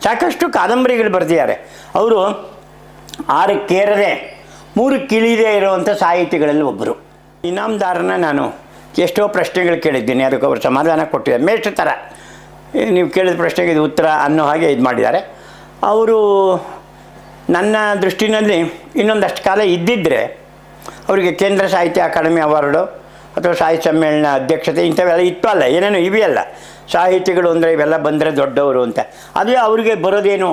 ಸಾಕಷ್ಟು ಕಾದಂಬರಿಗಳು ಬರೆದಿದ್ದಾರೆ. ಅವರು 6 ಕೇರದೆ 3 ಕಿಳಿದೇ ಇರುವಂಥ ಸಾಹಿತಿಗಳಲ್ಲಿ ಒಬ್ಬರು. ಇನಾಮ್ದಾರನ ನಾನು ಎಷ್ಟೋ ಪ್ರಶ್ನೆಗಳು ಕೇಳಿದ್ದೀನಿ, ಅದಕ್ಕೆ ಅವರು ಸಮಾಧಾನ ಕೊಟ್ಟಿದ್ದಾರೆ. ಮೇಷ್ಟ್ರ ಥರ ನೀವು ಕೇಳಿದ ಪ್ರಶ್ನೆಗೆ ಇದು ಉತ್ತರ ಅನ್ನೋ ಹಾಗೆ ಇದು ಮಾಡಿದ್ದಾರೆ. ಅವರು ನನ್ನ ದೃಷ್ಟಿನಲ್ಲಿ ಇನ್ನೊಂದಷ್ಟು ಕಾಲ ಇದ್ದಿದ್ದರೆ ಅವರಿಗೆ ಕೇಂದ್ರ ಸಾಹಿತ್ಯ ಅಕಾಡೆಮಿ ಅವಾರ್ಡು ಅಥವಾ ಸಾಹಿತ್ಯ ಸಮ್ಮೇಳನ ಅಧ್ಯಕ್ಷತೆ ಇಂಥವೆಲ್ಲ ಇತ್ತು ಅಲ್ಲ, ಏನೇನೋ ಇವೆಯಲ್ಲ ಸಾಹಿತಿಗಳು ಅಂದರೆ ಇವೆಲ್ಲ ಬಂದರೆ ದೊಡ್ಡವರು ಅಂತ. ಅದೇ ಅವರಿಗೆ ಬರೋದೇನು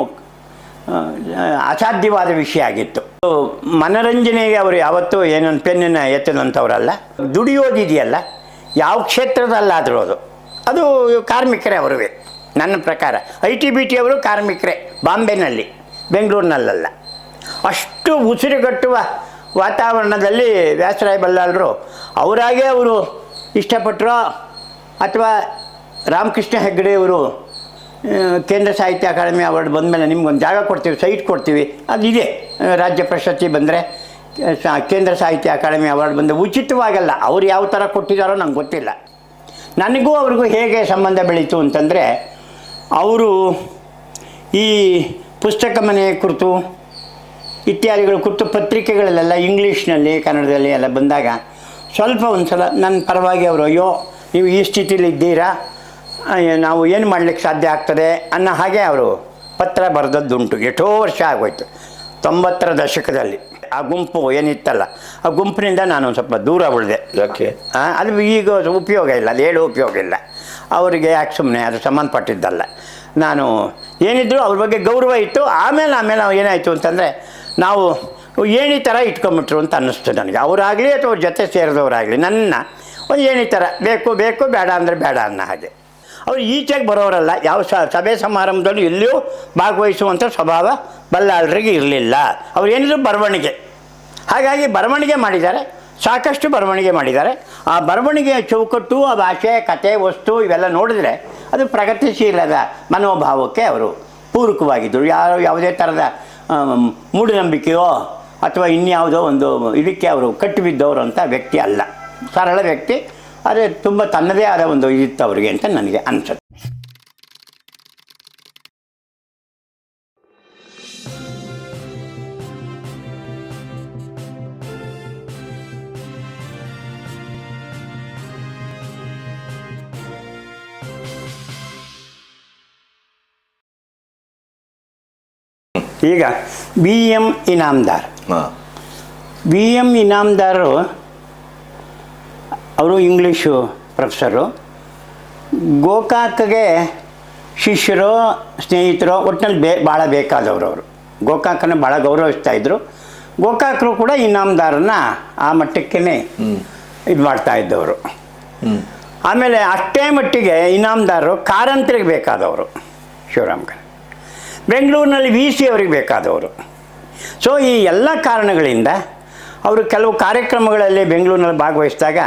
ಅಸಾಧ್ಯವಾದ ವಿಷಯ ಆಗಿತ್ತು. ಮನರಂಜನೆಗೆ ಅವರು ಯಾವತ್ತೂ ಏನೊಂದು ಪೆನ್ನನ್ನು ಎತ್ತದಂಥವ್ರಲ್ಲ. ದುಡಿಯೋದಿದೆಯಲ್ಲ ಯಾವ ಕ್ಷೇತ್ರದಲ್ಲಾದರೂ ಅದು ಕಾರ್ಮಿಕರೇ ಅವರಿಗೆ. ನನ್ನ ಪ್ರಕಾರ ITBT ಅವರು ಕಾರ್ಮಿಕರೇ, ಬಾಂಬೆನಲ್ಲಿ, ಬೆಂಗಳೂರಿನಲ್ಲ. ಅಷ್ಟು ಉಸಿರುಗಟ್ಟುವ ವಾತಾವರಣದಲ್ಲಿ ವ್ಯಾಸರಾಯ ಬಲ್ಲಾಳರು ಅವರಾಗೇ ಅವರು ಇಷ್ಟಪಟ್ಟರೋ ಅಥವಾ ರಾಮಕೃಷ್ಣ ಹೆಗಡೆಯವರು ಕೇಂದ್ರ ಸಾಹಿತ್ಯ ಅಕಾಡೆಮಿ ಅವಾರ್ಡ್ ಬಂದಮೇಲೆ ನಿಮ್ಗೊಂದು ಜಾಗ ಕೊಡ್ತೀವಿ, ಸೈಟ್ ಕೊಡ್ತೀವಿ, ಅದಿದೆ. ರಾಜ್ಯ ಪ್ರಶಸ್ತಿ ಬಂದರೆ ಕೇಂದ್ರ ಸಾಹಿತ್ಯ ಅಕಾಡೆಮಿ ಅವಾರ್ಡ್ ಬಂದರೆ ಉಚಿತವಾಗಲ್ಲ. ಅವ್ರು ಯಾವ ಥರ ಕೊಟ್ಟಿದ್ದಾರೋ ನಂಗೆ ಗೊತ್ತಿಲ್ಲ. ನನಗೂ ಅವ್ರಿಗೂ ಹೇಗೆ ಸಂಬಂಧ ಬೆಳೀತು ಅಂತಂದರೆ, ಅವರು ಈ ಪುಸ್ತಕ ಮನೆ ಕುರಿತು ಇತ್ಯಾದಿಗಳ ಕುರಿತು ಪತ್ರಿಕೆಗಳಲ್ಲೆಲ್ಲ ಇಂಗ್ಲೀಷ್ನಲ್ಲಿ ಕನ್ನಡದಲ್ಲಿ ಎಲ್ಲ ಬಂದಾಗ ಸ್ವಲ್ಪ ಒಂದು ಸಲ ನನ್ನ ಪರವಾಗಿ ಅವರು, ಅಯ್ಯೋ ನೀವು ಈ ಸ್ಥಿತಿಲಿ ಇದ್ದೀರಾ, ನಾವು ಏನು ಮಾಡಲಿಕ್ಕೆ ಸಾಧ್ಯ ಆಗ್ತದೆ ಅನ್ನೋ ಹಾಗೆ ಅವರು ಪತ್ರ ಬರೆದದ್ದುಂಟು. ಎಷ್ಟೋ ವರ್ಷ ಆಗೋಯ್ತು, 90ರ ದಶಕದಲ್ಲಿ. ಆ ಗುಂಪು ಏನಿತ್ತಲ್ಲ, ಆ ಗುಂಪಿನಿಂದ ನಾನು ಸ್ವಲ್ಪ ದೂರ ಉಳಿದೆ. ಯಾಕೆ? ಅದು ಈಗ ಉಪಯೋಗ ಇಲ್ಲ, ಅದು ಹೇಳೋ ಉಪಯೋಗ ಇಲ್ಲ. ಅವರಿಗೆ ಯಾಕೆ ಸುಮ್ಮನೆ, ಅದು ಸಂಬಂಧಪಟ್ಟಿದ್ದಲ್ಲ. ನಾನು ಏನಿದ್ರು ಅವ್ರ ಬಗ್ಗೆ ಗೌರವ ಇತ್ತು. ಆಮೇಲೆ ಏನಾಯಿತು ಅಂತಂದರೆ, ನಾವು ಏಣಿ ಥರ ಇಟ್ಕೊಂಬಿಟ್ರು ಅಂತ ಅನ್ನಿಸ್ತು ನನಗೆ. ಅವರಾಗಲಿ ಅಥವಾ ಅವ್ರ ಜೊತೆ ಸೇರಿದವರಾಗಲಿ ನನ್ನ ಒಂದು ಏಣಿ ಥರ ಬೇಕು ಬೇಡ ಅಂದರೆ ಬೇಡ ಅನ್ನೋ ಹಾಗೆ. ಅವರು ಈಚೆಗೆ ಬರೋರಲ್ಲ, ಯಾವ ಸಭೆ ಸಮಾರಂಭದಲ್ಲೂ ಎಲ್ಲಿಯೂ ಭಾಗವಹಿಸುವಂಥ ಸ್ವಭಾವ ಬಲ್ಲಾಳರಿಗೆ ಇರಲಿಲ್ಲ. ಅವ್ರು ಏನಿದ್ರು ಬರವಣಿಗೆ. ಹಾಗಾಗಿ ಬರವಣಿಗೆ ಮಾಡಿದ್ದಾರೆ, ಸಾಕಷ್ಟು ಬರವಣಿಗೆ ಮಾಡಿದ್ದಾರೆ. ಆ ಬರವಣಿಗೆಯ ಚೌಕಟ್ಟು, ಆ ಭಾಷೆ, ಕತೆ, ವಸ್ತು ಇವೆಲ್ಲ ನೋಡಿದ್ರೆ ಅದು ಪ್ರಗತಿಶೀಲದ ಮನೋಭಾವಕ್ಕೆ ಅವರು ಪೂರಕವಾಗಿದ್ದರು. ಯಾವುದೇ ಥರದ ಮೂಢನಂಬಿಕೆಯೋ ಅಥವಾ ಇನ್ಯಾವುದೋ ಒಂದು ಇದಕ್ಕೆ ಅವರು ಕಟ್ಟಿಬಿದ್ದವರು ಅಂತ ವ್ಯಕ್ತಿ ಅಲ್ಲ. ಸರಳ ವ್ಯಕ್ತಿ, ಆದರೆ ತುಂಬ ತನ್ನದೇ ಆದ ಒಂದು ಇದಿತ್ತು ಅವರಿಗೆ ಅಂತ ನನಗೆ ಅನಿಸುತ್ತೆ. ಈಗ BM ಇನಾಮ್ದಾರ್. BM ಇನಾಮ್ದಾರು ಅವರು ಇಂಗ್ಲೀಷು ಪ್ರೊಫೆಸರು. ಗೋಕಾಕ್ಗೆ ಶಿಷ್ಯರೋ ಸ್ನೇಹಿತರೋ ಒಟ್ಟಿನಲ್ಲಿ ಭಾಳ ಬೇಕಾದವರು. ಅವರು ಗೋಕಾಕನ ಭಾಳ ಗೌರವಿಸ್ತಾಯಿದ್ರು. ಗೋಕಾಕರು ಕೂಡ ಇನಾಮ್ದಾರನ್ನ ಆ ಮಟ್ಟಕ್ಕೇ ಇದು ಮಾಡ್ತಾಯಿದ್ದವರು. ಆಮೇಲೆ ಅಷ್ಟೇ ಮಟ್ಟಿಗೆ ಇನಾಮ್ದಾರರು ಕಾರಂತರಿಗೆ ಬೇಕಾದವರು. ಶಿವರಾಮ್ ಕಾರಂತ್ ಬೆಂಗಳೂರಿನಲ್ಲಿ VC ಅವರಿಗೆ ಬೇಕಾದವರು. ಸೊ ಈ ಎಲ್ಲ ಕಾರಣಗಳಿಂದ ಅವರು ಕೆಲವು ಕಾರ್ಯಕ್ರಮಗಳಲ್ಲಿ ಬೆಂಗಳೂರಿನಲ್ಲಿ ಭಾಗವಹಿಸಿದಾಗ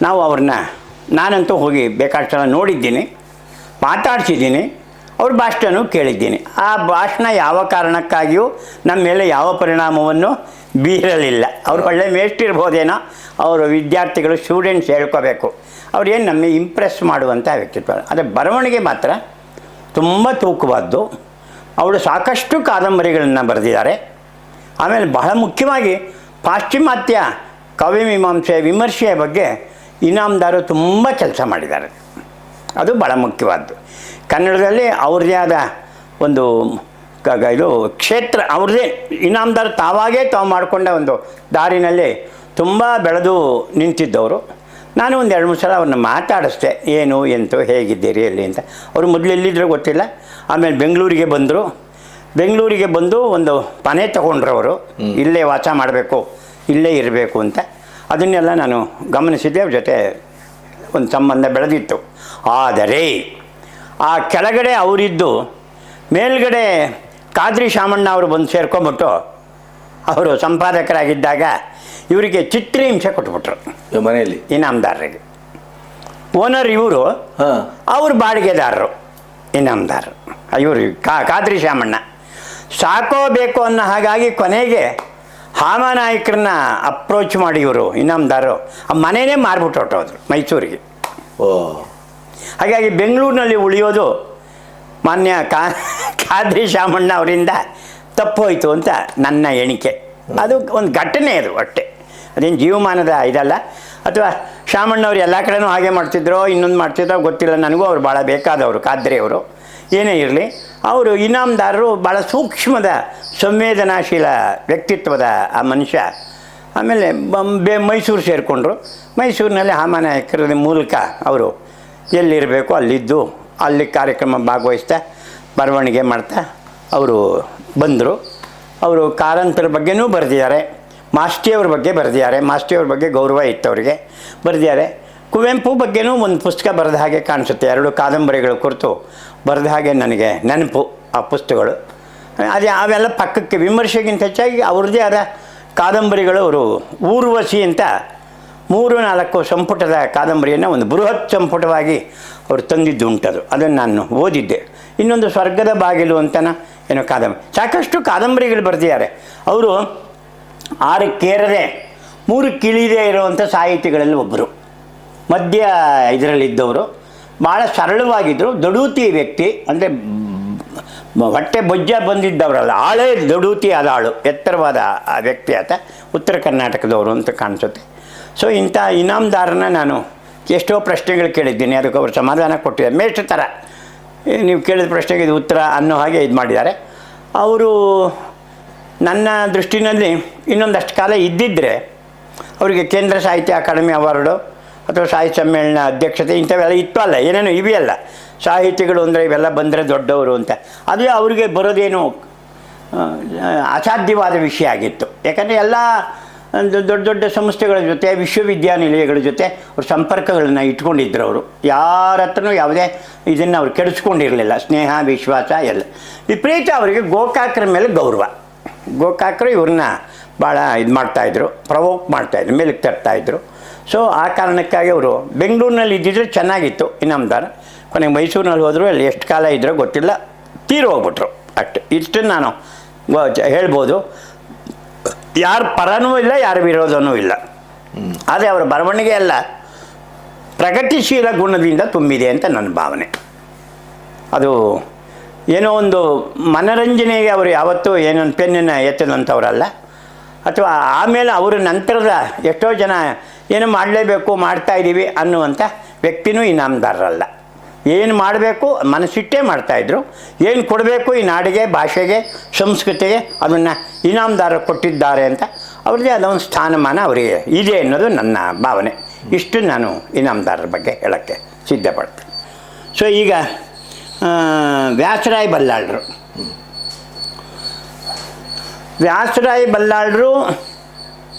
ನಾವು ಅವ್ರನ್ನ, ನಾನಂತೂ ಹೋಗಿ ಬೇಕಾದಷ್ಟು ಸಲ ನೋಡಿದ್ದೀನಿ, ಮಾತಾಡ್ಸಿದ್ದೀನಿ, ಅವ್ರ ಭಾಷಣನೂ ಕೇಳಿದ್ದೀನಿ. ಆ ಭಾಷಣ ಯಾವ ಕಾರಣಕ್ಕಾಗಿಯೂ ನಮ್ಮ ಮೇಲೆ ಯಾವ ಪರಿಣಾಮವನ್ನು ಬೀರಲಿಲ್ಲ. ಅವ್ರು ಒಳ್ಳೆ ಮೇಷ್ಟಿರ್ಬೋದೇನೋ, ಅವರು ವಿದ್ಯಾರ್ಥಿಗಳು ಸ್ಟೂಡೆಂಟ್ಸ್ ಹೇಳ್ಕೋಬೇಕು, ಅವ್ರೇನು ನಮಗೆ ಇಂಪ್ರೆಸ್ ಮಾಡುವಂಥ ವ್ಯಕ್ತಿತ್ವ. ಆದರೆ ಬರವಣಿಗೆ ಮಾತ್ರ ತುಂಬ ತೂಕವಾದ್ದು. ಅವಳು ಸಾಕಷ್ಟು ಕಾದಂಬರಿಗಳನ್ನು ಬರೆದಿದ್ದಾರೆ. ಆಮೇಲೆ ಬಹಳ ಮುಖ್ಯವಾಗಿ ಪಾಶ್ಚಿಮಾತ್ಯ ಕಾವ್ಯಮೀಮಾಂಸೆ ವಿಮರ್ಶೆಯ ಬಗ್ಗೆ ಇನಾಮ್ದಾರು ತುಂಬ ಕೆಲಸ ಮಾಡಿದ್ದಾರೆ. ಅದು ಭಾಳ ಮುಖ್ಯವಾದ್ದು. ಕನ್ನಡದಲ್ಲಿ ಅವ್ರದ್ದೇ ಆದ ಒಂದು ಇದು ಕ್ಷೇತ್ರ ಅವ್ರದ್ದೇ. ಇನಾಮ್ದಾರು ತಾವಾಗೇ ತಾವು ಮಾಡಿಕೊಂಡ ಒಂದು ದಾರಿನಲ್ಲಿ ತುಂಬ ಬೆಳೆದು ನಿಂತಿದ್ದವರು. ನಾನು ಒಂದು 2-3 ಸಲ ಅವ್ರನ್ನ ಮಾತಾಡಿಸ್ದೆ, ಏನು ಎಂತು ಹೇಗಿದ್ದೀರಿ ಎಲ್ಲಿ ಅಂತ. ಅವರು ಮೊದಲು ಎಲ್ಲಿದ್ದರೂ ಗೊತ್ತಿಲ್ಲ. ಆಮೇಲೆ ಬೆಂಗಳೂರಿಗೆ ಬಂದರು. ಬೆಂಗಳೂರಿಗೆ ಬಂದು ಒಂದು ಮನೆ ತಗೊಂಡ್ರು ಅವರು. ಇಲ್ಲೇ ವಾಸ ಮಾಡಬೇಕು, ಇಲ್ಲೇ ಇರಬೇಕು ಅಂತ. ಅದನ್ನೆಲ್ಲ ನಾನು ಗಮನಿಸಿದ್ದೆ. ಅವ್ರ ಜೊತೆ ಒಂದು ಸಂಬಂಧ ಬೆಳೆದಿತ್ತು. ಆದರೆ ಆ ಕೆಳಗಡೆ ಅವರಿದ್ದು ಮೇಲ್ಗಡೆ ಖಾದ್ರಿ ಶಾಮಣ್ಣ ಅವರು ಬಂದು ಸೇರ್ಕೊಂಬಿಟ್ಟು ಅವರು ಸಂಪಾದಕರಾಗಿದ್ದಾಗ ಇವರಿಗೆ ಚಿತ್ರಹಿಂಸೆ ಕೊಟ್ಬಿಟ್ರು ಮನೆಯಲ್ಲಿ ಇನಾಮ್ದಾರರಿಗೆ. ಓನರ್ ಇವರು, ಅವರು ಬಾಡಿಗೆದಾರರು ಇನಾಮ್ದಾರ್. ಇವರು ಖಾದ್ರಿ ಶಾಮಣ್ಣ ಸಾಕೋಬೇಕು ಅನ್ನೋ ಹಾಗಾಗಿ ಕೊನೆಗೆ ಹಾಮನಾಯಕರನ್ನ ಅಪ್ರೋಚ್ ಮಾಡಿ ಇವರು ಇನಾಮ್ದಾರು ಆ ಮನೆಯೇ ಮಾರ್ಬಿಟ್ಟು ಹೊರಟೋದ್ರು ಮೈಸೂರಿಗೆ. ಹಾಗಾಗಿ ಬೆಂಗಳೂರಿನಲ್ಲಿ ಉಳಿಯೋದು ಮಾನ್ಯ ಖಾದ್ರಿ ಶಾಮಣ್ಣ ಅವರಿಂದ ತಪ್ಪೋಯ್ತು ಅಂತ ನನ್ನ ಎಣಿಕೆ. ಅದು ಒಂದು ಘಟನೆ ಅದು ಅಷ್ಟೇ, ಅದೇನು ಜೀವಮಾನದ ಇದಲ್ಲ. ಅಥವಾ ಶಾಮಣ್ಣವ್ರು ಎಲ್ಲ ಕಡೆನೂ ಹಾಗೆ ಮಾಡ್ತಿದ್ರೋ ಇನ್ನೊಂದು ಮಾಡ್ತಿದ್ರೋ ಗೊತ್ತಿಲ್ಲ ನನಗೂ. ಅವ್ರು ಭಾಳ ಬೇಕಾದವರು ಖಾದ್ರಿಯವರು. ಏನೇ ಇರಲಿ, ಅವರು ಇನಾಮದಾರರು ಭಾಳ ಸೂಕ್ಷ್ಮದ ಸಂವೇದನಾಶೀಲ ವ್ಯಕ್ತಿತ್ವದ ಆ ಮನುಷ್ಯ. ಆಮೇಲೆ ಮೈಸೂರು ಸೇರಿಕೊಂಡ್ರು. ಮೈಸೂರಿನಲ್ಲಿ ಹಾಮಾನಾಯಕರ ಮೂಲಕ ಅವರು ಎಲ್ಲಿರಬೇಕು ಅಲ್ಲಿದ್ದು ಅಲ್ಲಿ ಕಾರ್ಯಕ್ರಮ ಭಾಗವಹಿಸ್ತಾ ಬರವಣಿಗೆ ಮಾಡ್ತಾ ಅವರು ಬಂದರು. ಅವರು ಕಾರಂತರ ಬಗ್ಗೆನೂ ಬರೆದಿದ್ದಾರೆ, ಮಾಸ್ತಿಯವ್ರ ಬಗ್ಗೆ ಬರೆದಿದ್ದಾರೆ. ಮಾಸ್ತಿಯವ್ರ ಬಗ್ಗೆ ಗೌರವ ಇತ್ತು ಅವರಿಗೆ, ಬರೆದಿದ್ದಾರೆ. ಕುವೆಂಪು ಬಗ್ಗೆನೂ ಒಂದು ಪುಸ್ತಕ ಬರೆದ ಹಾಗೆ ಕಾಣಿಸುತ್ತೆ, 2 ಕಾದಂಬರಿಗಳ ಕುರಿತು ಬರೆದ ಹಾಗೆ ನನಗೆ ನೆನಪು ಆ ಪುಸ್ತಕಗಳು. ಅವೆಲ್ಲ ಪಕ್ಕಕ್ಕೆ, ವಿಮರ್ಶೆಗಿಂತ ಹೆಚ್ಚಾಗಿ ಅವ್ರದ್ದೇ ಆದ ಕಾದಂಬರಿಗಳು. ಅವರು ಊರ್ವಶಿ ಅಂತ 3-4 ಸಂಪುಟದ ಕಾದಂಬರಿಯನ್ನು ಒಂದು ಬೃಹತ್ ಸಂಪುಟವಾಗಿ ಅವರು ತಂದಿದ್ದು ಉಂಟದು. ಅದನ್ನು ನಾನು ಓದಿದ್ದೆ. ಇನ್ನೊಂದು ಸ್ವರ್ಗದ ಬಾಗಿಲು ಅಂತನ ಏನೋ ಕಾದಂಬರಿ, ಸಾಕಷ್ಟು ಕಾದಂಬರಿಗಳು ಬರೆದಿದ್ದಾರೆ ಅವರು. 6 3 ಕಿಳಿದೇ ಇರುವಂಥ ಸಾಹಿತಿಗಳಲ್ಲಿ ಒಬ್ಬರು, ಮಧ್ಯ ಇದರಲ್ಲಿದ್ದವರು. ಭಾಳ ಸರಳವಾಗಿದ್ದರು, ದಡೂತಿ ವ್ಯಕ್ತಿ. ಅಂದರೆ ಹೊಟ್ಟೆ ಬೊಜ್ಜ ಬಂದಿದ್ದವರಲ್ಲ, ಆಳೇ ದಡೂತಿ ಆದ ಆಳು, ಎತ್ತರವಾದ ಆ ವ್ಯಕ್ತಿ ಆತ. ಉತ್ತರ ಕರ್ನಾಟಕದವರು ಅಂತ ಕಾಣಿಸುತ್ತೆ. ಸೊ ಇಂಥ ಇನಾಮದಾರನ ನಾನು ಎಷ್ಟೋ ಪ್ರಶ್ನೆಗಳು ಕೇಳಿದ್ದೀನಿ, ಅದಕ್ಕೆ ಅವರು ಸಮಾಧಾನ ಕೊಟ್ಟಿದ್ದಾರೆ. ಮೇಷ್ಟ್ರ ಥರ ನೀವು ಕೇಳಿದ ಪ್ರಶ್ನೆಗೆ ಇದು ಉತ್ತರ ಅನ್ನೋ ಹಾಗೆ ಇದು ಮಾಡಿದ್ದಾರೆ. ಅವರು ನನ್ನ ದೃಷ್ಟಿನಲ್ಲಿ ಇನ್ನೊಂದಷ್ಟು ಕಾಲ ಇದ್ದಿದ್ದರೆ ಅವರಿಗೆ ಕೇಂದ್ರ ಸಾಹಿತ್ಯ ಅಕಾಡೆಮಿ ಅವಾರ್ಡು ಅಥವಾ ಸಾಹಿತ್ಯ ಸಮ್ಮೇಳನ ಅಧ್ಯಕ್ಷತೆ ಇಂಥವೆಲ್ಲ ಇತ್ತು ಅಲ್ಲ, ಏನೇನೋ ಇವೆಯಲ್ಲ ಸಾಹಿತಿಗಳು ಅಂದರೆ ಇವೆಲ್ಲ ಬಂದರೆ ದೊಡ್ಡವರು ಅಂತ. ಅದೇ ಅವರಿಗೆ ಬರೋದೇನು ಅಸಾಧ್ಯವಾದ ವಿಷಯ ಆಗಿತ್ತು. ಯಾಕಂದರೆ ಎಲ್ಲ ದೊಡ್ಡ ದೊಡ್ಡ ಸಂಸ್ಥೆಗಳ ಜೊತೆ, ವಿಶ್ವವಿದ್ಯಾನಿಲಯಗಳ ಜೊತೆ ಅವ್ರ ಸಂಪರ್ಕಗಳನ್ನ ಇಟ್ಕೊಂಡಿದ್ರು. ಅವರು ಯಾರ ಹತ್ರನೂ ಯಾವುದೇ ಇದನ್ನು ಅವ್ರು ಕೆಡಿಸ್ಕೊಂಡಿರಲಿಲ್ಲ. ಸ್ನೇಹ, ವಿಶ್ವಾಸ ಎಲ್ಲ. ವಿಪರೀತ ಅವರಿಗೆ ಗೋಕಾಕರ ಮೇಲೆ ಗೌರವ. ಗೋಕಾಕರು ಇವ್ರನ್ನ ಭಾಳ ಇದು ಮಾಡ್ತಾಯಿದ್ರು, ಪ್ರವೋಕ್ ಮಾಡ್ತಾಯಿದ್ರು, ಮೇಲಕ್ಕೆ ತರ್ತಾಯಿದ್ರು. ಸೊ ಆ ಕಾರಣಕ್ಕಾಗಿ ಅವರು ಬೆಂಗಳೂರಿನಲ್ಲಿ ಇದ್ದಿದ್ರೆ ಚೆನ್ನಾಗಿತ್ತು ಇನಾಮದಾರ. ಕೊನೆಗೆ ಮೈಸೂರಿನಲ್ಲಿ ಹೋದರು, ಅಲ್ಲಿ ಎಷ್ಟು ಕಾಲ ಇದ್ರೋ ಗೊತ್ತಿಲ್ಲ, ತೀರು ಹೋಗ್ಬಿಟ್ರು ಅಷ್ಟು. ಇಷ್ಟನ್ನು ನಾನು ಹೇಳ್ಬೋದು. ಯಾರ ಪರನೂ ಇಲ್ಲ, ಯಾರ ವಿರೋಧನೂ ಇಲ್ಲ. ಆದರೆ ಅವರ ಬರವಣಿಗೆ ಎಲ್ಲ ಪ್ರಗತಿಶೀಲ ಗುಣದಿಂದ ತುಂಬಿದೆ ಅಂತ ನನ್ನ ಭಾವನೆ. ಅದು ಏನೋ ಒಂದು ಮನರಂಜನೆಗೆ ಅವರು ಯಾವತ್ತೂ ಏನೊಂದು ಪೆನ್ನನ್ನು ಎತ್ತದಂಥವ್ರಲ್ಲ. ಅಥವಾ ಆಮೇಲೆ ಅವರ ನಂತರದ ಎಷ್ಟೋ ಜನ ಏನು ಮಾಡಲೇಬೇಕು, ಮಾಡ್ತಾಯಿದ್ದೀವಿ ಅನ್ನುವಂಥ ವ್ಯಕ್ತಿನೂ ಇನಾಮದಾರರಲ್ಲ. ಏನು ಮಾಡಬೇಕು ಮನಸ್ಸಿಟ್ಟೇ ಮಾಡ್ತಾಯಿದ್ರು. ಏನು ಕೊಡಬೇಕು ಈ ನಾಡಿಗೆ, ಭಾಷೆಗೆ, ಸಂಸ್ಕೃತಿಗೆ, ಅದನ್ನು ಇನಾಮದಾರ ಕೊಟ್ಟಿದ್ದಾರೆ ಅಂತ ಅವ್ರದ್ದೇ ಆದ ಒಂದು ಸ್ಥಾನಮಾನ ಅವರಿಗೆ ಇದೆ ಅನ್ನೋದು ನನ್ನ ಭಾವನೆ. ಇಷ್ಟು ನಾನು ಇನಾಮದಾರರ ಬಗ್ಗೆ ಹೇಳೋಕ್ಕೆ ಸಿದ್ಧಪಡ್ತೀನಿ. ಸೊ ಈಗ ವ್ಯಾಸರಾಯ ಬಲ್ಲಾಳರು. ವ್ಯಾಸರಾಯ ಬಲ್ಲಾಳರು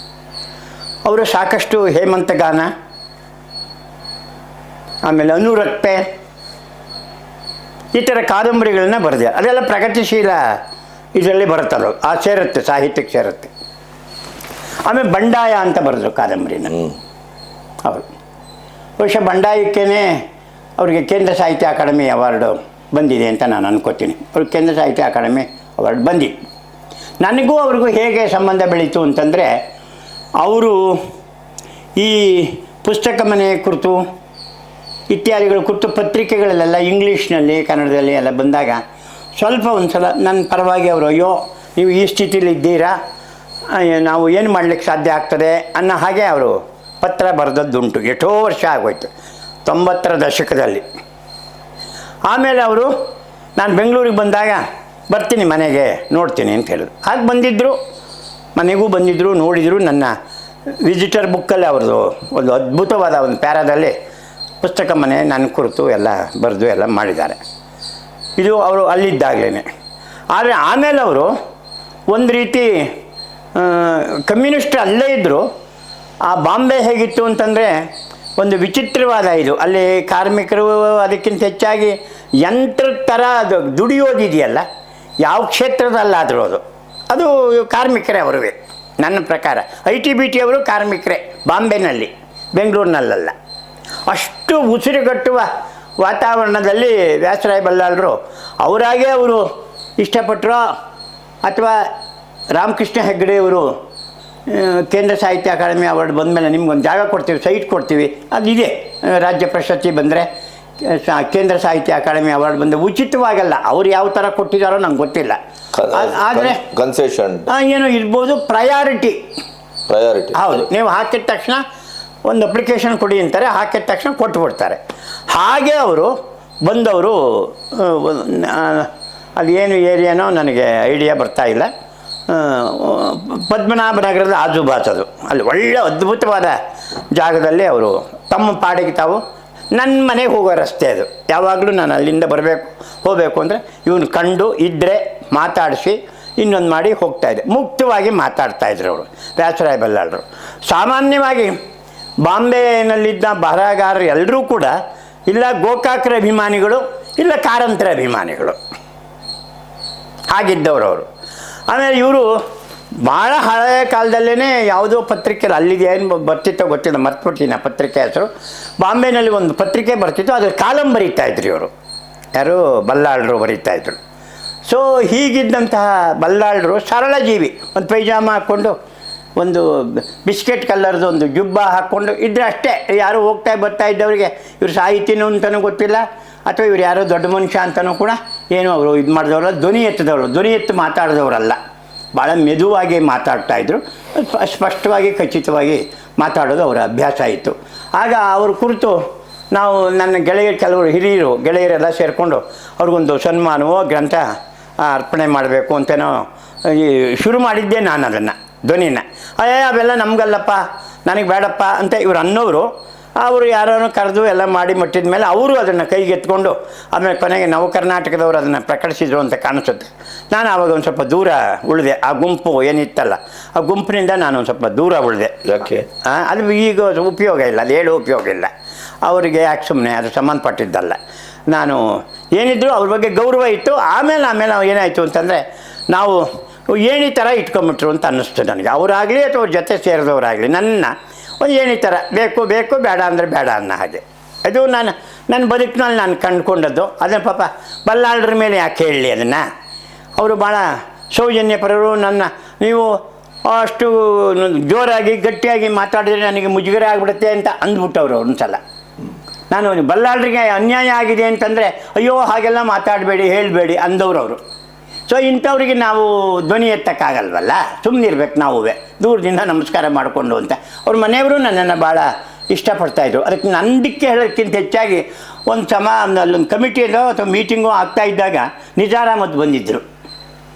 ಅವರು ಸಾಕಷ್ಟು ಹೇಮಂತಗಾನ, ಆಮೇಲೆ ಅನುರಕ್ತೆ, ಈ ಥರ ಕಾದಂಬರಿಗಳನ್ನ ಬರೆದಿದ್ದಾರೆ. ಅದೆಲ್ಲ ಪ್ರಗತಿಶೀಲ ಇದರಲ್ಲಿ ಬರುತ್ತಲ್ಲ, ಆ ಸೇರುತ್ತೆ, ಸಾಹಿತ್ಯಕ್ಕೆ ಸೇರುತ್ತೆ. ಆಮೇಲೆ ಬಂಡಾಯ ಅಂತ ಬರೆದ್ರು ಕಾದಂಬರಿನ ಅವರು. ಬಹುಶಃ ಬಂಡಾಯಕ್ಕೇ ಅವರಿಗೆ ಕೇಂದ್ರ ಸಾಹಿತ್ಯ ಅಕಾಡೆಮಿ ಅವಾರ್ಡು ಬಂದಿದೆ ಅಂತ ನಾನು ಅನ್ಕೋತೀನಿ. ಅವ್ರಿಗೆ ಕೇಂದ್ರ ಸಾಹಿತ್ಯ ಅಕಾಡೆಮಿ ಅವಾರ್ಡ್ ಬಂದಿತ್ತು. ನನಗೂ ಅವ್ರಿಗೂ ಹೇಗೆ ಸಂಬಂಧ ಬೆಳೀತು ಅಂತಂದರೆ, ಅವರು ಈ ಪುಸ್ತಕ ಮನೆ ಕುರಿತು ಇತ್ಯಾದಿಗಳ ಕುರಿತು ಪತ್ರಿಕೆಗಳಲ್ಲೆಲ್ಲ ಇಂಗ್ಲೀಷ್ನಲ್ಲಿ, ಕನ್ನಡದಲ್ಲಿ ಎಲ್ಲ ಬಂದಾಗ ಸ್ವಲ್ಪ ಒಂದು ಸಲ ನನ್ನ ಪರವಾಗಿ ಅವರು, ಅಯ್ಯೋ ನೀವು ಈ ಸ್ಥಿತಿಲಿ ಇದ್ದೀರಾ, ನಾವು ಏನು ಮಾಡಲಿಕ್ಕೆ ಸಾಧ್ಯ ಆಗ್ತದೆ ಅನ್ನೋ ಹಾಗೆ ಅವರು ಪತ್ರ ಬರೆದದ್ದುಂಟು. ಎಷ್ಟೋ ವರ್ಷ ಆಗೋಯ್ತು, 90ರ ದಶಕದಲ್ಲಿ. ಆಮೇಲೆ ಅವರು ನಾನು ಬೆಂಗಳೂರಿಗೆ ಬಂದಾಗ ಬರ್ತೀನಿ ಮನೆಗೆ, ನೋಡ್ತೀನಿ ಅಂತ ಹೇಳಿದ್ರು. ಹಾಗೆ ಬಂದಿದ್ದರು, ಮನೆಗೂ ಬಂದಿದ್ದರು, ನೋಡಿದರು. ನನ್ನ ವಿಸಿಟರ್ ಬುಕ್ಕಲ್ಲಿ ಅವ್ರದ್ದು ಒಂದು ಅದ್ಭುತವಾದ ಒಂದು ಪ್ಯಾರಾದಲ್ಲಿ ಪುಸ್ತಕ ಮನೆ ನನ್ನ ಕುರಿತು ಎಲ್ಲ ಬರೆದು ಎಲ್ಲ ಮಾಡಿದ್ದಾರೆ. ಇದು ಅವರು ಅಲ್ಲಿದ್ದಾಗಲೇ. ಆದರೆ ಆಮೇಲೆ ಅವರು ಒಂದು ರೀತಿ ಕಮ್ಯುನಿಸ್ಟ್ ಅಲ್ಲೇ ಇದ್ದರು. ಆ ಬಾಂಬೆ ಹೇಗಿತ್ತು ಅಂತಂದರೆ ಒಂದು ವಿಚಿತ್ರವಾದ ಇದು. ಅಲ್ಲಿ ಕಾರ್ಮಿಕರು ಅದಕ್ಕಿಂತ ಹೆಚ್ಚಾಗಿ ಯಂತ್ರದ ಥರ ಅದು ದುಡಿಯೋದಿದೆಯಲ್ಲ, ಯಾವ ಕ್ಷೇತ್ರದಲ್ಲಾದರೂ ಅದು ಕಾರ್ಮಿಕರೇ ಅವರಿಗೆ. ನನ್ನ ಪ್ರಕಾರ ITBT ಅವರು ಕಾರ್ಮಿಕರೇ ಬಾಂಬೆನಲ್ಲಿ, ಬೆಂಗಳೂರಿನಲ್ಲ. ಅಷ್ಟು ಉಸಿರುಗಟ್ಟುವ ವಾತಾವರಣದಲ್ಲಿ ವ್ಯಾಸರಾಯ ಬಲ್ಲಾಳರು ಅವರಾಗೇ ಅವರು ಇಷ್ಟಪಟ್ಟರೋ ಅಥವಾ ರಾಮಕೃಷ್ಣ ಹೆಗಡೆಯವರು ಕೇಂದ್ರ ಸಾಹಿತ್ಯ ಅಕಾಡೆಮಿ ಅವಾರ್ಡ್ ಬಂದಮೇಲೆ ನಿಮ್ಗೊಂದು ಜಾಗ ಕೊಡ್ತೀವಿ, ಸೈಟ್ ಕೊಡ್ತೀವಿ, ಅದಿದೆ, ರಾಜ್ಯ ಪ್ರಶಸ್ತಿ ಬಂದರೆ ಕೇಂದ್ರ ಸಾಹಿತ್ಯ ಅಕಾಡೆಮಿ ಅವಾರ್ಡ್ ಬಂದು ಉಚಿತವಾಗಲ್ಲ, ಅವ್ರು ಯಾವ ಥರ ಕೊಟ್ಟಿದ್ದಾರೋ ನಂಗೆ ಗೊತ್ತಿಲ್ಲ. ಆದರೆ ಕನ್ಸೆಷನ್ ಏನೋ ಇರ್ಬೋದು, ಪ್ರಯಾರಿಟಿ ಹೌದು. ನೀವು ಹಾಕಿದ ತಕ್ಷಣ ಒಂದು ಅಪ್ಲಿಕೇಶನ್ ಕೊಡಿ ಅಂತಾರೆ, ಹಾಕಿದ ತಕ್ಷಣ ಕೊಟ್ಟುಬಿಡ್ತಾರೆ. ಹಾಗೆ ಅವರು ಬಂದವರು ಅಲ್ಲಿ ಏನು ಏರಿಯಾನೋ ನನಗೆ ಐಡಿಯಾ ಬರ್ತಾ ಇಲ್ಲ, ಪದ್ಮನಾಭನಗರದ ಆಜುಬಾಜು ಅಲ್ಲಿ ಒಳ್ಳೆ ಅದ್ಭುತವಾದ ಜಾಗದಲ್ಲಿ ಅವರು ತಮ್ಮ ಪಾಡಿಗೆ ತಾವು, ನನ್ನ ಮನೆಗೆ ಹೋಗೋ ರಸ್ತೆ ಅದು, ಯಾವಾಗಲೂ ನಾನು ಅಲ್ಲಿಂದ ಬರಬೇಕು ಹೋಗಬೇಕು ಅಂದರೆ ಇವನು ಕಂಡು ಇದ್ದರೆ ಮಾತಾಡಿಸಿ ಇನ್ನೊಂದು ಮಾಡಿ ಹೋಗ್ತಾಯಿದ್ದೆ. ಮುಕ್ತವಾಗಿ ಮಾತಾಡ್ತಾಯಿದ್ರು ಅವರು ವ್ಯಾಸರಾಯ ಬಲ್ಲಾಳರು. ಸಾಮಾನ್ಯವಾಗಿ ಬಾಂಬೆನಲ್ಲಿದ್ದ ಬರಹಗಾರರು ಎಲ್ಲರೂ ಕೂಡ ಇಲ್ಲ ಗೋಕಾಕರ ಅಭಿಮಾನಿಗಳು, ಇಲ್ಲ ಕಾರಂತರ ಅಭಿಮಾನಿಗಳು ಆಗಿದ್ದವರು ಅವರು. ಆಮೇಲೆ ಇವರು ಭಾಳ ಹಳೆಯ ಕಾಲದಲ್ಲೇ ಯಾವುದೋ ಪತ್ರಿಕೆಯಲ್ಲಿ ಅಲ್ಲಿಗೆ ಏನು ಬರ್ತಿತ್ತೋ ಗೊತ್ತಿಲ್ಲ, ಮರ್ತ್ಬಿಟ್ಟಿನ ಪತ್ರಿಕೆ ಹೆಸರು. ಬಾಂಬೆನಲ್ಲಿ ಒಂದು ಪತ್ರಿಕೆ ಬರ್ತಿತ್ತು, ಅದ್ರ ಕಾಲಂ ಬರೀತಾಯಿದ್ರು ಇವರು, ಯಾರು ಬಲ್ಲಾಳರು ಬರೀತಾಯಿದ್ರು. ಸೊ ಹೀಗಿದ್ದಂತಹ ಬಲ್ಲಾಳರು ಸರಳ ಜೀವಿ, ಒಂದು ಪೈಜಾಮ ಹಾಕ್ಕೊಂಡು ಒಂದು ಬಿಸ್ಕೆಟ್ ಕಲರ್ದು ಒಂದು ಜುಬ್ಬ ಹಾಕ್ಕೊಂಡು ಇದ್ರೆ ಅಷ್ಟೇ. ಯಾರು ಹೋಗ್ತಾ ಬರ್ತಾ ಇದ್ದವರಿಗೆ ಇವರು ಸಾಹಿತಿನೂ ಅಂತಲೂ ಗೊತ್ತಿಲ್ಲ, ಅಥವಾ ಇವ್ರು ಯಾರೋ ದೊಡ್ಡ ಮನುಷ್ಯ ಅಂತಲೂ ಕೂಡ ಏನು ಅವರು ಇದು ಮಾಡಿದವರು, ಧ್ವನಿ ಎತ್ತು ಮಾತಾಡಿದವರಲ್ಲ. ಭಾಳ ಮೆದುವಾಗಿ ಮಾತಾಡ್ತಾಯಿದ್ರು, ಸ್ಪಷ್ಟವಾಗಿ ಖಚಿತವಾಗಿ ಮಾತಾಡೋದು ಅವರ ಅಭ್ಯಾಸ ಆಯಿತು. ಆಗ ಅವ್ರ ಕುರಿತು ನಾವು ನನ್ನ ಗೆಳೆಯರು, ಕೆಲವರು ಹಿರಿಯರು ಗೆಳೆಯರೆಲ್ಲ ಸೇರಿಕೊಂಡು ಅವ್ರಿಗೊಂದು ಸನ್ಮಾನವೋ ಗ್ರಂಥ ಅರ್ಪಣೆ ಮಾಡಬೇಕು ಅಂತೇನೋ ಶುರು ಮಾಡಿದ್ದೆ ನಾನು ಅದನ್ನು, ಧ್ವನಿನ. ಅವೆಲ್ಲ ನಮಗಲ್ಲಪ್ಪ, ನನಗೆ ಬೇಡಪ್ಪ ಅಂತ ಇವ್ರು ಅನ್ನೋರು. ಅವರು ಯಾರನ್ನು ಕರೆದು ಎಲ್ಲ ಮಾಡಿ ಮುಟ್ಟಿದ ಮೇಲೆ ಅವರು ಅದನ್ನು ಕೈಗೆತ್ಕೊಂಡು ಆಮೇಲೆ ಕೊನೆಗೆ ನವ ಕರ್ನಾಟಕದವರು ಅದನ್ನು ಪ್ರಕಟಿಸಿದರು ಅಂತ ಕಾಣಿಸುತ್ತೆ. ನಾನು ಆವಾಗ ಒಂದು ಸ್ವಲ್ಪ ದೂರ ಉಳಿದೆ, ಆ ಗುಂಪು ಏನಿತ್ತಲ್ಲ ಆ ಗುಂಪಿನಿಂದ ನಾನು ಒಂದು ಸ್ವಲ್ಪ ದೂರ ಉಳಿದೆ. ಯಾಕೆ? ಅದು ಈಗ ಉಪಯೋಗ ಇಲ್ಲ, ಅದು ಹೇಳೋ ಉಪಯೋಗ ಇಲ್ಲ ಅವರಿಗೆ, ಯಾಕೆ ಸುಮ್ಮನೆ ಅದು ಸಂಬಂಧಪಟ್ಟಿದ್ದಲ್ಲ. ನಾನು ಏನಿದ್ರು ಅವ್ರ ಬಗ್ಗೆ ಗೌರವ ಇತ್ತು. ಆಮೇಲೆ ಏನಾಯಿತು ಅಂತಂದರೆ ನಾವು ಏಣಿ ಥರ ಇಟ್ಕೊಂಬಿಟ್ರು ಅಂತ ಅನ್ನಿಸ್ತು ನನಗೆ. ಅವರಾಗಲಿ ಅಥವಾ ಅವ್ರ ಜೊತೆ ಸೇರಿದವರಾಗಲಿ ನನ್ನ ಒಂದು ಏಣಿ ಥರ, ಬೇಕು ಬೇಡ ಅಂದರೆ ಬೇಡ ಅನ್ನೋ ಹಾಗೆ. ಅದು ನನ್ನ ಬದುಕಿನಲ್ಲಿ ನಾನು ಕಂಡುಕೊಂಡದ್ದು. ಅದನ್ನು ಪಾಪ ಬಲ್ಲಾಳರ ಮೇಲೆ ಯಾಕೆ ಹೇಳಲಿ ಅದನ್ನು, ಅವರು ಭಾಳ ಸೌಜನ್ಯಪರರು. ನೀವು ಅಷ್ಟು ಜೋರಾಗಿ ಗಟ್ಟಿಯಾಗಿ ಮಾತಾಡಿದ್ರೆ ನನಗೆ ಮುಜುಗರ ಆಗಿಬಿಡುತ್ತೆ ಅಂತ ಅಂದ್ಬಿಟ್ಟವ್ರು ಒಂದು ಸಲ. ನಾನು ಬಲ್ಲಾಳರಿಗೆ ಅನ್ಯಾಯ ಆಗಿದೆ ಅಂತಂದರೆ ಅಯ್ಯೋ ಹಾಗೆಲ್ಲ ಮಾತಾಡಬೇಡಿ ಹೇಳಬೇಡಿ ಅಂದವ್ರು ಅವರು. ಸೊ ಇಂಥವ್ರಿಗೆ ನಾವು ಧ್ವನಿ ಎತ್ತಕ್ಕಾಗಲ್ವಲ್ಲ, ಸುಮ್ಮನಿರ್ಬೇಕು ನಾವುವೇ, ದೂರದಿಂದ ನಮಸ್ಕಾರ ಮಾಡಿಕೊಂಡು ಅಂತ. ಅವ್ರ ಮನೆಯವರು ನನ್ನನ್ನು ಭಾಳ ಇಷ್ಟಪಡ್ತಾಯಿದ್ರು. ಅದಕ್ಕೆ ನಂಬಿಕೆ ಹೇಳೋದಕ್ಕಿಂತ ಹೆಚ್ಚಾಗಿ ಅಲ್ಲೊಂದು ಕಮಿಟಿಯಲ್ಲೋ ಅಥವಾ ಮೀಟಿಂಗೋ ಆಗ್ತಾ ಇದ್ದಾಗ ನಿಜಾರ್ ಅಹಮದ್ ಬಂದಿದ್ದರು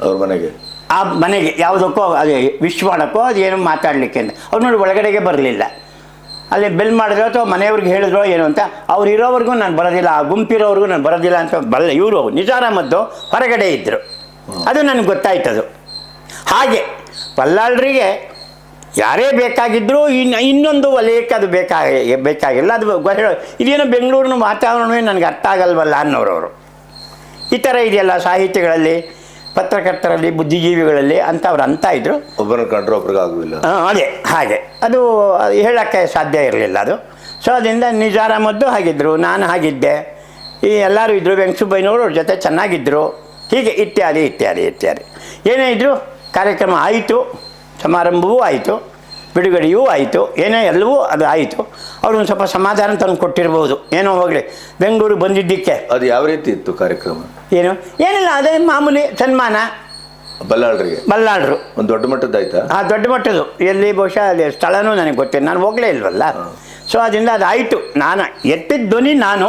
ಅವ್ರ ಮನೆಗೆ. ಆ ಮನೆಗೆ ಯಾವುದಕ್ಕೋ ಅದೇ ವಿಶ್ ಮಾಡೋಕ್ಕೋ ಅದೇನೋ ಮಾತಾಡಲಿಕ್ಕೆ ಅಂತ. ಅವ್ರು ನೋಡಿ ಒಳಗಡೆಗೆ ಬರಲಿಲ್ಲ. ಅಲ್ಲಿ ಬೆಲ್ ಮಾಡಿದ್ರು ಅಥವಾ ಮನೆಯವ್ರಿಗೆ ಹೇಳಿದ್ರು ಏನು ಅಂತ. ಅವ್ರು ಇರೋವರೆಗೂ ನಾನು ಬರೋದಿಲ್ಲ, ಆ ಗುಂಪಿರೋವ್ರಿಗೂ ನಾನು ಬರೋದಿಲ್ಲ ಅಂತ ಇವರು ನಿಜಾರ್ ಅಹಮದ್ದು ಹೊರಗಡೆ ಇದ್ದರು. ಅದು ನನಗೆ ಗೊತ್ತಾಯ್ತದು. ಹಾಗೆ ಬಲ್ಲಾಳರಿಗೆ ಯಾರೇ ಬೇಕಾಗಿದ್ದರೂ ಇನ್ನೊಂದು ವಲಯಕ್ಕೆ ಅದು ಬೇಕಾಗಿಲ್ಲ. ಅದು ಇದೇನೋ ಬೆಂಗಳೂರಿನ ವಾತಾವರಣವೇ ನನಗೆ ಅರ್ಥ ಆಗಲ್ವಲ್ಲ ಅನ್ನೋರವರು. ಈ ಥರ ಇದೆಯಲ್ಲ ಸಾಹಿತ್ಯಗಳಲ್ಲಿ, ಪತ್ರಕರ್ತರಲ್ಲಿ, ಬುದ್ಧಿಜೀವಿಗಳಲ್ಲಿ ಅಂತ ಅವ್ರು ಅಂತ ಇದ್ರು. ಒಬ್ಬರನ್ನು ಕಂಡ್ರೆ ಒಬ್ರಿಗೆ ಆಗೋದಿಲ್ಲ. ಅದೇ ಹಾಗೆ ಅದು ಹೇಳೋಕ್ಕೆ ಸಾಧ್ಯ ಇರಲಿಲ್ಲ ಅದು. ಸೊ ಅದರಿಂದ ನಿಜಾರ್ ಅಹಮದ್ದು ಹಾಗಿದ್ದರು, ನಾನು ಹಾಗಿದ್ದೆ, ಈ ಎಲ್ಲರೂ ಇದ್ದರು, ವೆಂಕಟಸುಬ್ಬಯ್ಯನವರು ಅವ್ರ ಜೊತೆ ಚೆನ್ನಾಗಿದ್ದರು. ಹೀಗೆ ಇತ್ಯಾದಿ ಇತ್ಯಾದಿ ಇತ್ಯಾದಿ ಏನೇ ಇದ್ದರೂ ಕಾರ್ಯಕ್ರಮ ಆಯಿತು, ಸಮಾರಂಭವೂ ಆಯಿತು, ಬಿಡುಗಡೆಯೂ ಆಯಿತು, ಏನೇ ಎಲ್ಲವೂ ಅದು ಆಯಿತು. ಅವರು ಒಂದು ಸ್ವಲ್ಪ ಸಮಾಧಾನ ತಂದು ಕೊಟ್ಟಿರ್ಬೋದು, ಏನೋ ಹೋಗಲಿ ಬೆಂಗಳೂರು ಬಂದಿದ್ದಕ್ಕೆ. ಅದು ಯಾವ ರೀತಿ ಇತ್ತು ಕಾರ್ಯಕ್ರಮ? ಏನಿಲ್ಲ, ಅದೇ ಮಾಮೂಲಿ ಸನ್ಮಾನ. ಬಲ್ಲಾಳರು ಒಂದು ದೊಡ್ಡ ಮಟ್ಟದ್ದಾಯ್ತಾ? ದೊಡ್ಡ ಮಟ್ಟದ್ದು. ಎಲ್ಲಿ ಬಹುಶಃ ಅಲ್ಲಿ ಸ್ಥಳನೂ ನನಗೆ ಗೊತ್ತಿಲ್ಲ, ನಾನು ಹೋಗಲೇ ಇಲ್ವಲ್ಲ. ಸೊ ಅದರಿಂದ ಅದು ಆಯಿತು. ನಾನು ಎತ್ತಿದ ಧ್ವನಿ ನಾನು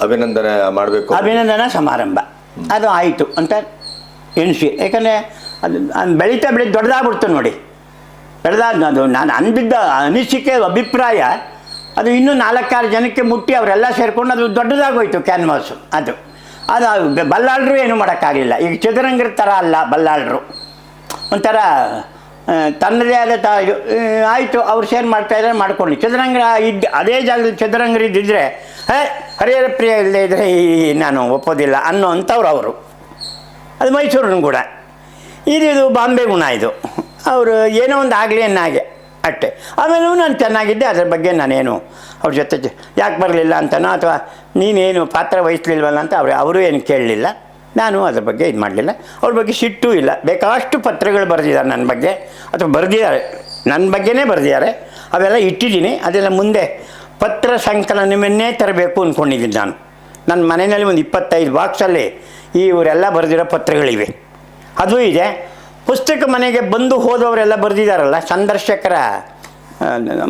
ಅಭಿನಂದನೆ ಮಾಡಬೇಕು, ಅಭಿನಂದನಾ ಸಮಾರಂಭ ಅದು ಆಯಿತು ಅಂತ ಎಣಿಸಿ. ಯಾಕಂದರೆ ಅದು ಬೆಳೀತಾ ದೊಡ್ಡದಾಗ್ಬಿಡ್ತು ನೋಡಿ. ಅದು ನಾನು ಅಂದಿದ್ದ ಅನಿಸಿಕೆ ಅಭಿಪ್ರಾಯ ಅದು ಇನ್ನೂ 4-6 ಜನಕ್ಕೆ ಮುಟ್ಟಿ ಅವರೆಲ್ಲ ಸೇರಿಕೊಂಡು ಅದು ದೊಡ್ಡದಾಗೋಯ್ತು ಕ್ಯಾನ್ವಾಸು. ಅದು ಬಲ್ಲಾಳರು ಏನೂ ಮಾಡೋಕ್ಕಾಗಲಿಲ್ಲ. ಈಗ ಚದುರಂಗರ ಥರ ಅಲ್ಲ ಬಲ್ಲಾಳರು, ಒಂಥರ ತನ್ನದೇ ಆದ ಆಯಿತು. ಅವ್ರು ಶೇರ್ ಮಾಡ್ತಾಯಿದ್ರೆ ಮಾಡ್ಕೊಳ್ಳಿ. ಚದುರಂಗರ ಅದೇ ಜಾಗದಲ್ಲಿ ಚದುರಂಗರು ಇದ್ದಿದ್ರೆ ಹರಿಹರ ಪ್ರಿಯ ಇಲ್ಲದೆ ಇದ್ದರೆ ನಾನು ಒಪ್ಪೋದಿಲ್ಲ ಅನ್ನೋ ಅಂಥವ್ರು ಅವರು. ಅದು ಮೈಸೂರಿನ ಕೂಡ ಇದು ಬಾಂಬೆ ಗುಣ. ಇದು ಅವರು ಏನೋ ಒಂದು ಆಗಲಿ ಹಾಗೆ ಅಷ್ಟೆ. ಆಮೇಲೂ ನಾನು ಚೆನ್ನಾಗಿದ್ದೆ. ಅದ್ರ ಬಗ್ಗೆ ನಾನೇನು ಅವ್ರ ಜೊತೆ ಯಾಕೆ ಬರಲಿಲ್ಲ ಅಂತನೋ ಅಥವಾ ನೀನೇನು ಪಾತ್ರ ವಹಿಸ್ಲಿಲ್ವಲ್ಲ ಅಂತ ಅವರು ಏನು ಕೇಳಲಿಲ್ಲ. ನಾನು ಅದ್ರ ಬಗ್ಗೆ ಇದು ಮಾಡಲಿಲ್ಲ. ಅವ್ರ ಬಗ್ಗೆ ಸಿಟ್ಟೂ ಇಲ್ಲ. ಬೇಕಾಷ್ಟು ಪತ್ರಗಳು ಬರೆದಿದ್ದಾರೆ ನನ್ನ ಬಗ್ಗೆ, ಅಥವಾ ಬರೆದಿದ್ದಾರೆ ನನ್ನ ಬಗ್ಗೆನೇ ಬರೆದಿದ್ದಾರೆ. ಅವೆಲ್ಲ ಇಟ್ಟಿದ್ದೀನಿ. ಅದೆಲ್ಲ ಮುಂದೆ ಪತ್ರ ಸಂಕಲನವನ್ನೇ ತರಬೇಕು ಅಂದ್ಕೊಂಡಿದ್ದೀನಿ ನಾನು. ನನ್ನ ಮನೆಯಲ್ಲಿ ಒಂದು 25 ಬಾಕ್ಸಲ್ಲಿ ಇವರೆಲ್ಲ ಬರೆದಿರೋ ಪತ್ರಗಳಿವೆ. ಅದು ಇದೆ. ಪುಸ್ತಕ ಮನೆಗೆ ಬಂದು ಹೋದವರೆಲ್ಲ ಬರೆದಿದ್ದಾರಲ್ಲ, ಸಂದರ್ಶಕರ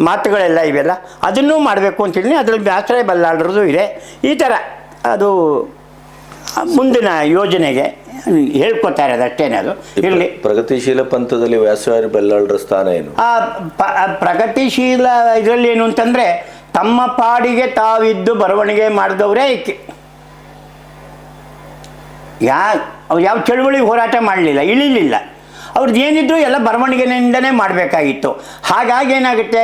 ಮಾತುಗಳೆಲ್ಲ ಇವೆಲ್ಲ, ಅದನ್ನೂ ಮಾಡಬೇಕು ಅಂತಿದ್ದೀನಿ. ಅದರಲ್ಲಿ ವ್ಯಾಸರಾಯ ಬಲ್ಲಾಳರದು ಇದೆ. ಈ ಥರ ಅದು ಮುಂದಿನ ಯೋಜನೆಗೆ ಹೇಳ್ಕೊತಾರೆ, ಅದಷ್ಟೇನೆ. ಅದು ಇರಲಿ. ಪ್ರಗತಿಶೀಲ ಪಂಥದಲ್ಲಿ ವ್ಯಾಸರಾಯ ಬಲ್ಲಾಳರ ಸ್ಥಾನ ಏನು? ಪ್ರಗತಿಶೀಲ ಇದರಲ್ಲಿ ಏನು ಅಂತಂದರೆ, ತಮ್ಮ ಪಾಡಿಗೆ ತಾವಿದ್ದು ಬರವಣಿಗೆ ಮಾಡಿದವರೇ ಅವ್ರು ಯಾವ ಚಳುವಳಿ ಹೋರಾಟ ಮಾಡಲಿಲ್ಲ, ಇಳಿಲಿಲ್ಲ. ಅವ್ರದ್ದು ಏನಿದ್ರು ಎಲ್ಲ ಬರವಣಿಗೆಯಿಂದನೇ ಮಾಡಬೇಕಾಗಿತ್ತು. ಹಾಗಾಗಿ ಏನಾಗುತ್ತೆ,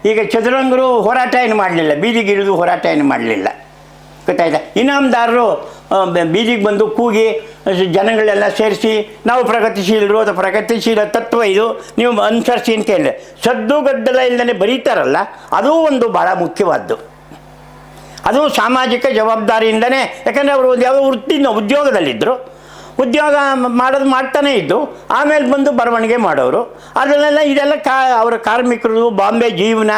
ಈಗ ಚದುರಂಗರು ಹೋರಾಟ ಏನು ಮಾಡಲಿಲ್ಲ, ಬೀದಿಗಿಳಿದು ಹೋರಾಟ ಏನು ಮಾಡಲಿಲ್ಲ, ಗೊತ್ತಾಯ್ತಾ? ಇನಾಮದಾರರು ಬೀದಿಗೆ ಬಂದು ಕೂಗಿ ಜನಗಳೆಲ್ಲ ಸೇರಿಸಿ ನಾವು ಪ್ರಗತಿಶೀಲರು, ಅದು ಪ್ರಗತಿಶೀಲ ತತ್ವ ಇದು, ನೀವು ಅನುಸರಿಸಿ ಅಂತ ಹೇಳಿದೆ. ಸದ್ದು ಗದ್ದಲ ಇಲ್ಲದೇ ಬರೀತಾರಲ್ಲ, ಅದೂ ಒಂದು ಭಾಳ ಮುಖ್ಯವಾದ್ದು. ಅದು ಸಾಮಾಜಿಕ ಜವಾಬ್ದಾರಿಯಿಂದನೇ. ಯಾಕಂದರೆ ಅವರು ಯಾವ ಉದ್ಯೋಗದಲ್ಲಿದ್ದರು, ಉದ್ಯೋಗ ಮಾಡ್ತಾನೇ ಇದ್ದು ಆಮೇಲೆ ಬಂದು ಬರವಣಿಗೆ ಮಾಡೋರು. ಅದನ್ನೆಲ್ಲ ಇದೆಲ್ಲ ಅವರ ಕಾರ್ಮಿಕರು ಬಾಂಬೆ ಜೀವನ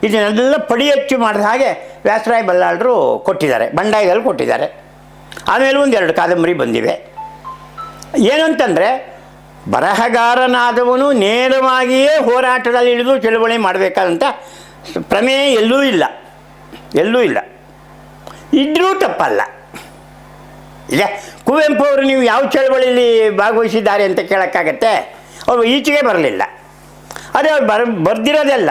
ಇದನ್ನೆಲ್ಲ ಪಡಿಯಚ್ಚು ಮಾಡಿದ ಹಾಗೆ ವ್ಯಾಸರಾಯ ಬಲ್ಲಾಳರು ಕೊಟ್ಟಿದ್ದಾರೆ, ಬಂಡಾಯದಲ್ಲಿ ಕೊಟ್ಟಿದ್ದಾರೆ. ಆಮೇಲೆ 1-2 ಕಾದಂಬರಿ ಬಂದಿವೆ. ಏನಂತಂದರೆ, ಬರಹಗಾರನಾದವನು ನೇರವಾಗಿಯೇ ಹೋರಾಟದಲ್ಲಿ ಇಳಿದು ಚಳುವಳಿ ಮಾಡಬೇಕಂತ ಪ್ರಮೇಯ ಎಲ್ಲೂ ಇಲ್ಲ, ಎಲ್ಲೂ ಇಲ್ಲ. ಇದ್ರೂ ತಪ್ಪಲ್ಲ. ಈಗ ಕುವೆಂಪು ಅವರು ನೀವು ಯಾವ ಚಳವಳಿಯಲ್ಲಿ ಭಾಗವಹಿಸಿದ್ದಾರೆ ಅಂತ ಕೇಳೋಕ್ಕಾಗತ್ತೆ? ಅವರು ಈಚೆಗೆ ಬರಲಿಲ್ಲ. ಅದೇ ಅವ್ರು ಬರೆದಿರೋದೆಲ್ಲ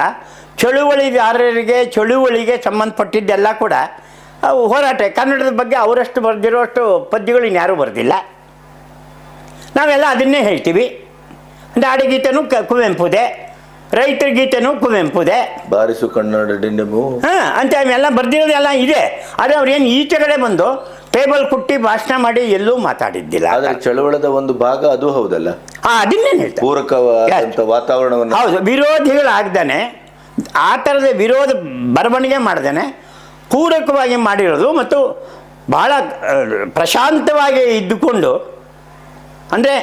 ಚಳುವಳಿಗಾರರಿಗೆ, ಚಳುವಳಿಗೆ ಸಂಬಂಧಪಟ್ಟಿದ್ದೆಲ್ಲ ಕೂಡ ಹೋರಾಟ. ಕನ್ನಡದ ಬಗ್ಗೆ ಅವರಷ್ಟು ಬರೆದಿರೋಷ್ಟು ಪದ್ಯಗಳು ಇನ್ಯಾರೂ ಬರೆದಿಲ್ಲ. ನಾವೆಲ್ಲ ಅದನ್ನೇ ಹೇಳ್ತೀವಿ. ನಾಡಗೀತೆನೂ ಕುವೆಂಪುದೆ, ರೈತರ ಗೀತೆನೂ ಕುವೆಂಪುದೆ, ಬಾರಿಸು ಕನ್ನಡ ಡಿಂಡಿಮು ಅಂತ ಅವೆಲ್ಲ ಬರೆದಿರೋದೆಲ್ಲ ಇದೆ. ಆದರೆ ಅವ್ರೇನು ಈಚೆಗಡೆ ಬಂದು ಟೇಬಲ್ ಕುಟ್ಟಿ ಭಾಷಣ ಮಾಡಿ ಎಲ್ಲೂ ಮಾತಾಡಿದ್ದಿಲ್ಲ. ಆದರೆ ಚಳವಳದ ಒಂದು ಭಾಗ ಅದು ಹೌದಲ್ಲ? ಅದನ್ನೇನು ಹೇಳ್ತಾರೆ, ಪೂರಕವಾದಂಥ ವಾತಾವರಣವನ್ನು. ಹೌದು, ವಿರೋಧಿಗಳಾಗ್ದಾನೆ ಆ ಥರದ ವಿರೋಧ ಬರವಣಿಗೆ ಮಾಡ್ದೇನೆ ಪೂರಕವಾಗಿ ಮಾಡಿರೋದು. ಮತ್ತು ಭಾಳ ಪ್ರಶಾಂತವಾಗಿ ಇದ್ದುಕೊಂಡು, ಅಂದರೆ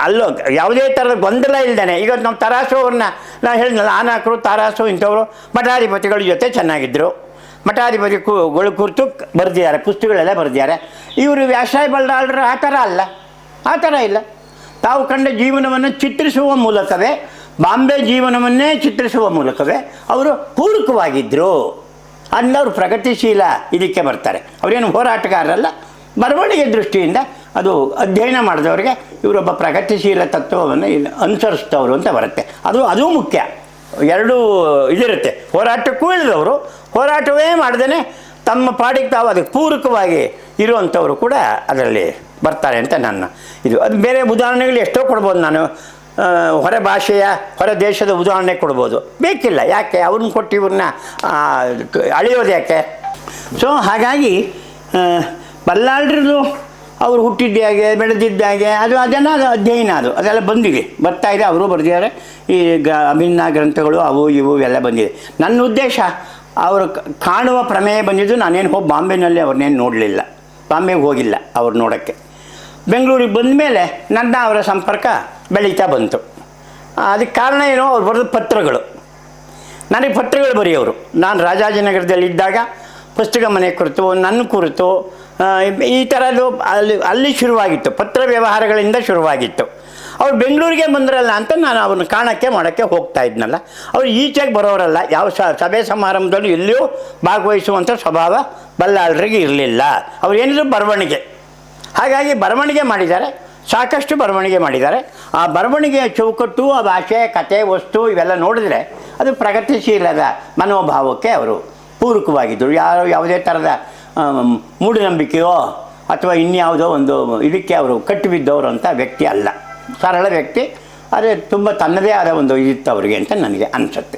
ಅಲ್ಲೋ ಯಾವುದೇ ಥರದ ಗೊಂದಲ ಇಲ್ದಾನೆ. ಈಗ ನಾವು ತರಾಸು ಅವ್ರನ್ನ ನಾವು ಹೇಳಿದ್ನಲ್ಲ, ಆನಾಕರು ತಾರಾಸು ಇಂಥವರು ಮಠಾಧಿಪತಿಗಳ ಜೊತೆ ಚೆನ್ನಾಗಿದ್ದರು. ಮಠಾಧಿಪತಿಗಳು ಕುರಿತು ಬರೆದಿದ್ದಾರೆ, ಪುಸ್ತಕಗಳೆಲ್ಲ ಬರೆದಿದ್ದಾರೆ. ಇವರು ವ್ಯಾಸರಾಯ ಬಲ್ಲಾಳರು ಆ ಥರ ಅಲ್ಲ, ಆ ಥರ ಇಲ್ಲ. ತಾವು ಕಂಡ ಜೀವನವನ್ನು ಚಿತ್ರಿಸುವ ಮೂಲಕವೇ, ಬಾಂಬೆ ಜೀವನವನ್ನೇ ಚಿತ್ರಿಸುವ ಮೂಲಕವೇ ಅವರು ಪೂರಕವಾಗಿದ್ದರು. ಅನ್ನೋರು ಪ್ರಗತಿಶೀಲ ಇದಕ್ಕೆ ಬರ್ತಾರೆ. ಅವರೇನು ಹೋರಾಟಗಾರರಲ್ಲ, ಬರವಣಿಗೆ ದೃಷ್ಟಿಯಿಂದ ಅದು ಅಧ್ಯಯನ ಮಾಡಿದವರಿಗೆ ಇವರೊಬ್ಬ ಪ್ರಗತಿಶೀಲ ತತ್ವವನ್ನು ಅನುಸರಿಸಿದವರು ಅಂತ ಬರುತ್ತೆ. ಅದು ಮುಖ್ಯ. ಎರಡೂ ಇದಿರುತ್ತೆ. ಹೋರಾಟಕ್ಕೂ ಇಳಿದವರು, ಹೋರಾಟವೇ ಮಾಡ್ದೇ ತಮ್ಮ ಪಾಡಿಗೆ ತಾವು ಅದಕ್ಕೆ ಪೂರಕವಾಗಿ ಇರುವಂಥವರು ಕೂಡ ಅದರಲ್ಲಿ ಬರ್ತಾರೆ ಅಂತ ನನ್ನ ಇದು. ಅದು ಬೇರೆ ಉದಾಹರಣೆಗಳು ಎಷ್ಟೋ ಕೊಡ್ಬೋದು ನಾನು. ಹೊರ ಭಾಷೆಯ, ಹೊರ ದೇಶದ ಉದಾಹರಣೆ ಕೊಡ್ಬೋದು, ಬೇಕಿಲ್ಲ. ಯಾಕೆ ಅವ್ರನ್ನ ಕೊಟ್ಟು ಇವ್ರನ್ನ ಅಳೆಯೋದು ಯಾಕೆ? ಸೊ ಹಾಗಾಗಿ ಬಲ್ಲಾಳರದು ಅವರು ಹುಟ್ಟಿದ್ದಾಗೆ ಬೆಳೆದಿದ್ದಾಗೆ ಅದನ್ನು ಅಧ್ಯಯನ ಅದೆಲ್ಲ ಬರ್ತಾ ಇದೆ. ಅವರು ಬರೆದಿದ್ದಾರೆ. ಈ ಅಭಿನ್ನ ಗ್ರಂಥಗಳು ಅವು ಇವು ಎಲ್ಲ ಬಂದಿದೆ. ನನ್ನ ಉದ್ದೇಶ ಅವರು ಕಾಣುವ ಪ್ರಮೇಯ ಬಂದಿದ್ದು. ನಾನೇನು ಹೋಗಿ ಬಾಂಬೆನಲ್ಲಿ ಅವ್ರನ್ನೇನು ನೋಡಲಿಲ್ಲ, ಬಾಂಬೆಗೆ ಹೋಗಿಲ್ಲ ಅವ್ರು ನೋಡೋಕ್ಕೆ. ಬೆಂಗಳೂರಿಗೆ ಬಂದ ಮೇಲೆ ನನ್ನ ಅವರ ಸಂಪರ್ಕ ಬೆಳೀತಾ ಬಂತು. ಅದಕ್ಕೆ ಕಾರಣ ಏನೋ, ಅವ್ರು ಬರೆದ ಪತ್ರಗಳು. ನನಗೆ ಪತ್ರಗಳು ಬರೆಯೋರು. ನಾನು ರಾಜಾಜಿನಗರದಲ್ಲಿದ್ದಾಗ ಪುಸ್ತಕ ಮನೆ ಕುರಿತು, ನನ್ನ ಕುರಿತು ಈ ಥರದ್ದು ಅಲ್ಲಿ ಶುರುವಾಗಿತ್ತು. ಪತ್ರ ವ್ಯವಹಾರಗಳಿಂದ ಶುರುವಾಗಿತ್ತು. ಅವ್ರು ಬೆಂಗಳೂರಿಗೆ ಬಂದ್ರಲ್ಲ ಅಂತ ನಾನು ಅವ್ರನ್ನ ಕಾಣೋಕ್ಕೆ ಮಾಡೋಕ್ಕೆ ಹೋಗ್ತಾ ಇದ್ನಲ್ಲ. ಅವ್ರು ಈಚೆಗೆ ಬರೋರಲ್ಲ. ಯಾವ ಸಭೆ ಸಮಾರಂಭದಲ್ಲೂ ಎಲ್ಲಿಯೂ ಭಾಗವಹಿಸುವಂಥ ಸ್ವಭಾವ ಬಲ್ಲಾಳರಿಗೆ ಇರಲಿಲ್ಲ. ಅವ್ರು ಏನಿದ್ರು ಬರವಣಿಗೆ. ಹಾಗಾಗಿ ಬರವಣಿಗೆ ಮಾಡಿದ್ದಾರೆ, ಸಾಕಷ್ಟು ಬರವಣಿಗೆ ಮಾಡಿದ್ದಾರೆ. ಆ ಬರವಣಿಗೆಯ ಚೌಕಟ್ಟು, ಆ ಭಾಷೆ, ಕತೆ, ವಸ್ತು ಇವೆಲ್ಲ ನೋಡಿದ್ರೆ ಅದು ಪ್ರಗತಿಶೀಲದ ಮನೋಭಾವಕ್ಕೆ ಅವರು ಪೂರಕವಾಗಿದ್ದರು. ಯಾವುದೇ ಥರದ ಮೂಢನಂಬಿಕೆಯೋ ಅಥವಾ ಇನ್ಯಾವುದೋ ಒಂದು ಇದಕ್ಕೆ ಅವರು ಕಟ್ಟಿಬಿದ್ದವರು ಅಂತ ವ್ಯಕ್ತಿ ಅಲ್ಲ. ಸರಳ ವ್ಯಕ್ತಿ, ಆದರೆ ತುಂಬ ತನ್ನದೇ ಆದ ಒಂದು ಇದಿತ್ತು ಅವರಿಗೆ ಅಂತ ನನಗೆ ಅನಿಸುತ್ತೆ.